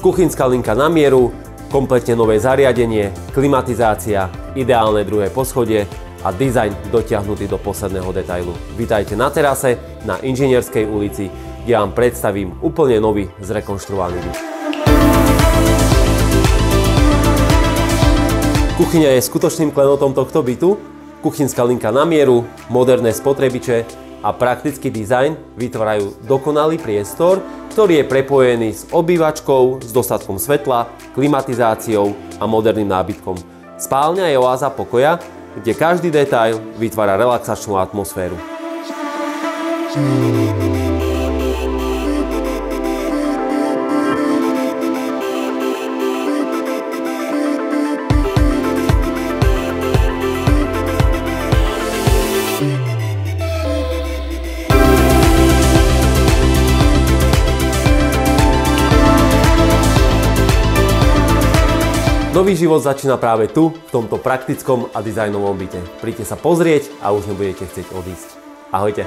Kuchynská linka na mieru, kompletne nové zariadenie, klimatizácia, ideálne druhé poschodie a dizajn dotiahnutý do posledného detailu. Vítajte na terase na Inžinierskej ulici, kde vám predstavím úplne nový zrekonštruovaný byt. Kuchyňa je skutočným klenotom tohto bytu. Kuchynská linka na mieru, moderné spotrebiče a praktický dizajn vytvárajú dokonalý priestor, ktorý je prepojený s obývačkou, s dostatkom svetla, klimatizáciou a moderným nábytkom. Spálňa je oáza pokoja, kde každý detail vytvára relaxačnú atmosféru. Nový život začína práve tu, v tomto praktickom a dizajnovom byte. Príďte sa pozrieť a už nebudete chcieť odísť. Ahojte.